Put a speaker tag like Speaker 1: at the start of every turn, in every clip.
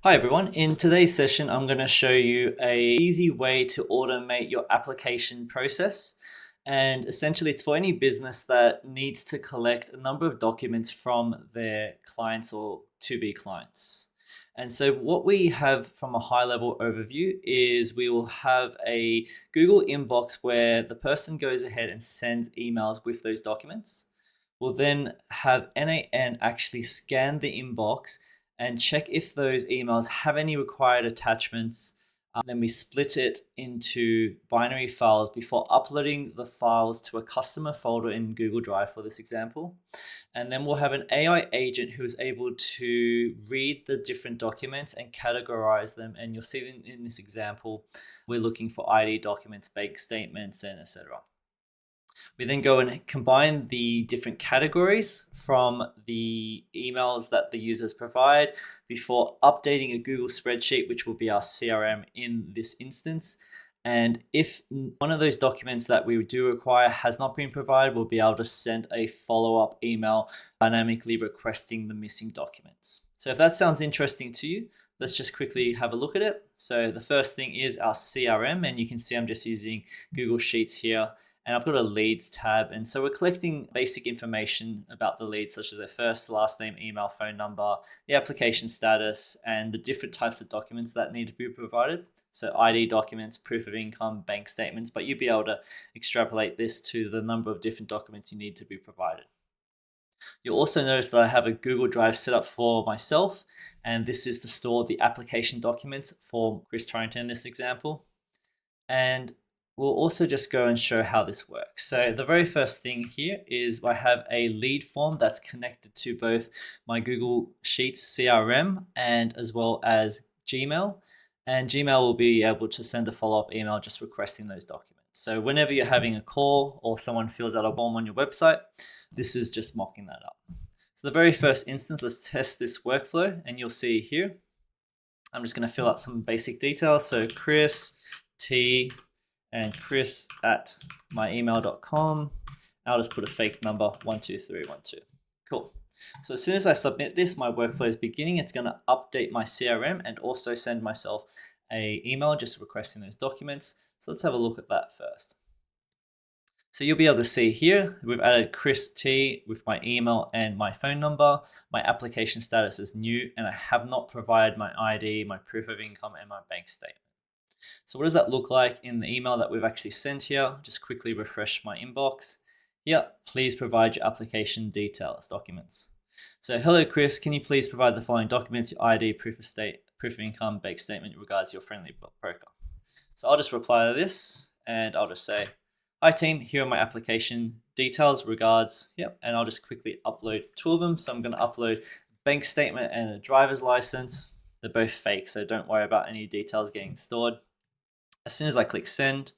Speaker 1: Hi everyone, in today's session I'm going to show you a easy way to automate your application process, and essentially it's for any business that needs to collect a number of documents from their clients or to-be clients. And so what we have from a high level overview is we will have a Google inbox where the person goes ahead and sends emails with those documents. We'll then have NAN actually scan the inbox and check if those emails have any required attachments. Then we split it into binary files before uploading the files to a customer folder in Google Drive for this example. And then we'll have an AI agent who is able to read the different documents and categorize them. And you'll see in this example, we're looking for ID documents, bank statements, and etc. We then go and combine the different categories from the emails that the users provide before updating a Google spreadsheet, which will be our CRM in this instance. And if one of those documents that we do require has not been provided, we'll be able to send a follow-up email dynamically requesting the missing documents. So if that sounds interesting to you, let's just quickly have a look at it. So the first thing is our CRM, and you can see I'm just using Google Sheets here. And I've got a leads tab. And so we're collecting basic information about the leads, such as their first, last name, email, phone number, the application status, and the different types of documents that need to be provided. So ID documents, proof of income, bank statements, but you'll be able to extrapolate this to the number of different documents you need to be provided. You'll also notice that I have a Google Drive set up for myself, and this is to store the application documents for Chris Torrington in this example. And we'll also just go and show how this works. So the very first thing here is I have a lead form that's connected to both my Google Sheets CRM and as well as Gmail. And Gmail will be able to send a follow-up email just requesting those documents. So whenever you're having a call or someone fills out a form on your website, this is just mocking that up. So the very first instance, let's test this workflow, and you'll see here, I'm just going to fill out some basic details. So Chris T and Chris at myemail.com. I'll just put a fake number 12312. Cool. So as soon as I submit this, my workflow is beginning. It's going to update my CRM and also send myself an email just requesting those documents. So let's have a look at that first. So you'll be able to see here, we've added Chris T with my email and my phone number. My application status is new, and I have not provided my ID, my proof of income, and my bank statement. So what does that look like in the email that we've actually sent here? Just quickly refresh my inbox. Yeah, please provide your application details documents. So hello Chris, can you please provide the following documents: your ID, proof of income, bank statement in regards to your friendly broker. So I'll just reply to this and I'll just say, hi team, here are my application details, regards. Yep, and I'll just quickly upload two of them. So I'm going to upload bank statement and a driver's license. They're both fake, so don't worry about any details getting stored. As soon as I click send,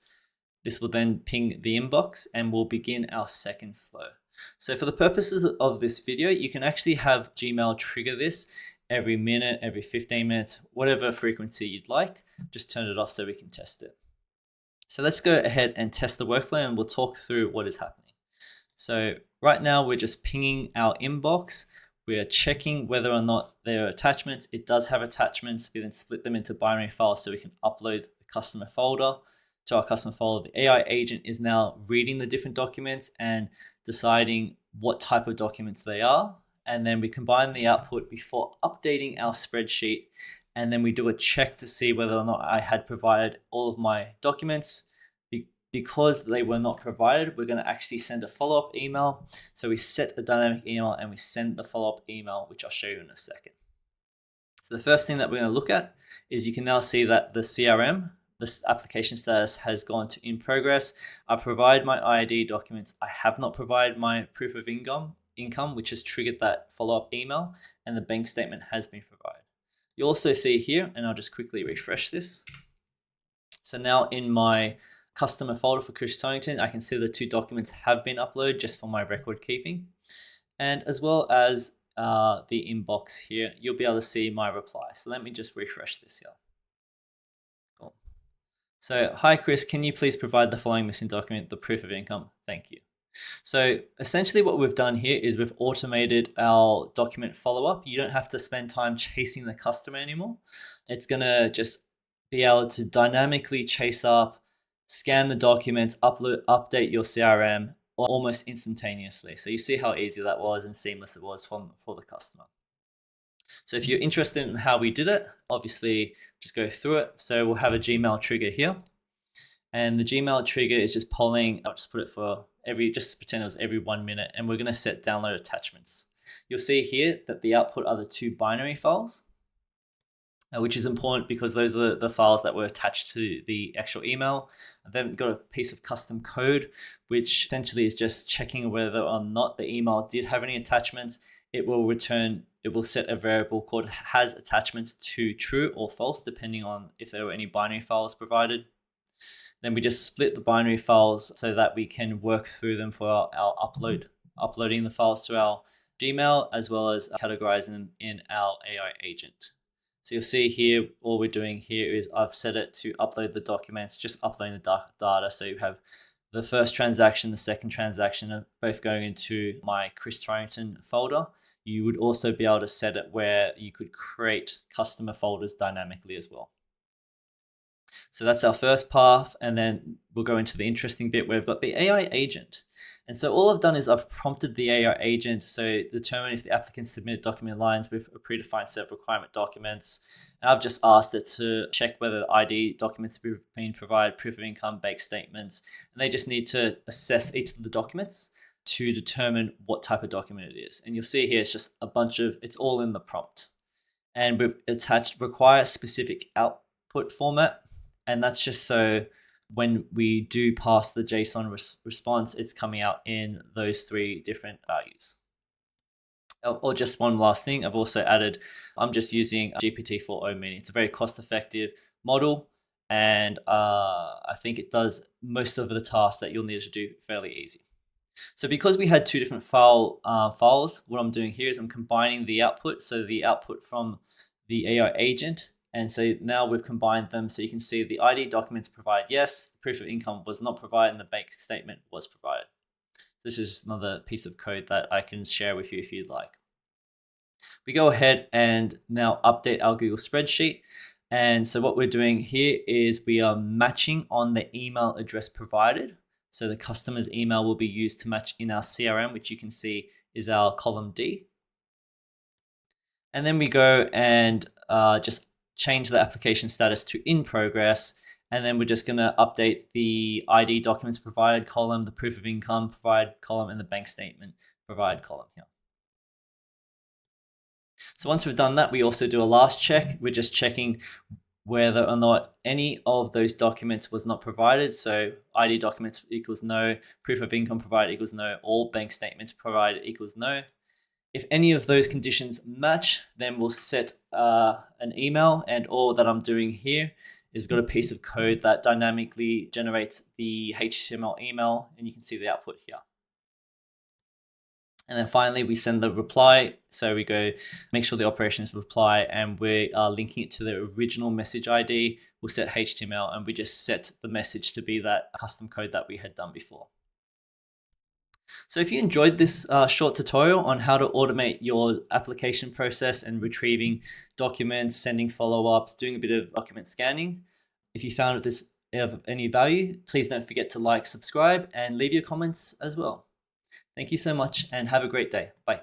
Speaker 1: this will then ping the inbox and we'll begin our second flow. So for the purposes of this video, you can actually have Gmail trigger this every minute, every 15 minutes, whatever frequency you'd like. Just turn it off so we can test it. So let's go ahead and test the workflow and we'll talk through what is happening. So right now we're just pinging our inbox. We are checking whether or not there are attachments. It does have attachments. We then split them into binary files so we can upload the customer folder to our customer folder. The AI agent is now reading the different documents and deciding what type of documents they are. And then we combine the output before updating our spreadsheet. And then we do a check to see whether or not I had provided all of my documents. Because they were not provided, we're going to actually send a follow-up email. So we set a dynamic email and we send the follow-up email, which I'll show you in a second. So the first thing that we're going to look at is you can now see that the CRM, this application status, has gone to in progress. I provide my ID documents. I have not provided my proof of income, which has triggered that follow-up email, and the bank statement has been provided. You'll also see here, and I'll just quickly refresh this. So now in my customer folder for Chris Torrington, I can see the two documents have been uploaded just for my record keeping. And as well as the inbox here, you'll be able to see my reply. So let me just refresh this here. Cool. So, hi Chris, can you please provide the following missing document, the proof of income? Thank you. So essentially what we've done here is we've automated our document follow-up. You don't have to spend time chasing the customer anymore. It's gonna just be able to dynamically chase up, scan the documents, update your CRM almost instantaneously. So you see how easy that was and seamless it was for the customer. So if you're interested in how we did it, obviously just go through it. So we'll have a Gmail trigger here. And the Gmail trigger is just polling. I'll just put it for just pretend it was every 1 minute. And we're going to set download attachments. You'll see here that the output are the 2 binary files, which is important because those are the files that were attached to the actual email. I've then got a piece of custom code, which essentially is just checking whether or not the email did have any attachments. It will set a variable called has attachments to true or false, depending on if there were any binary files provided. Then we just split the binary files so that we can work through them for our uploading the files to our Gmail, as well as categorizing them in our AI agent. So you'll see here, all we're doing here is I've set it to upload the documents, just uploading the data. So you have the first transaction, the second transaction are both going into my Chris Torrington folder. You would also be able to set it where you could create customer folders dynamically as well. So that's our first path, and then we'll go into the interesting bit where we've got the AI agent. And so all I've done is I've prompted the AI agent to determine if the applicant submitted document lines with a predefined set of requirement documents. And I've just asked it to check whether the ID documents have been provided, proof of income, bank statements, and they just need to assess each of the documents to determine what type of document it is. And you'll see here, it's just it's all in the prompt. And we've attached require specific output format. And that's just so when we do pass the JSON response, it's coming out in those 3 different values. Or just one last thing, I've also added, I'm just using GPT-4o Mini. It's a very cost-effective model, and I think it does most of the tasks that you'll need to do fairly easy. So because we had 2 different files, what I'm doing here is I'm combining the output, so the output from the AI agent. And so now we've combined them, so you can see the ID documents provide yes, the proof of income was not provided, and the bank statement was provided. This is another piece of code that I can share with you if you'd like. We go ahead and now update our Google spreadsheet. And so what we're doing here is we are matching on the email address provided. So the customer's email will be used to match in our CRM, which you can see is our column D. And then we go and just change the application status to in progress. And then we're just going to update the ID documents provided column, the proof of income provided column, and the bank statement provided column here. So once we've done that, we also do a last check. We're just checking whether or not any of those documents was not provided. So ID documents equals no, proof of income provided equals no, all bank statements provided equals no. If any of those conditions match, then we'll set an email, and all that I'm doing here is we've got a piece of code that dynamically generates the HTML email, and you can see the output here. And then finally, we send the reply. So we go make sure the operation is reply, and we are linking it to the original message ID. We'll set HTML, and we just set the message to be that custom code that we had done before. So if you enjoyed this short tutorial on how to automate your application process and retrieving documents, sending follow-ups, doing a bit of document scanning, if you found this of any value, please don't forget to like, subscribe, and leave your comments as well. Thank you so much, and have a great day. Bye.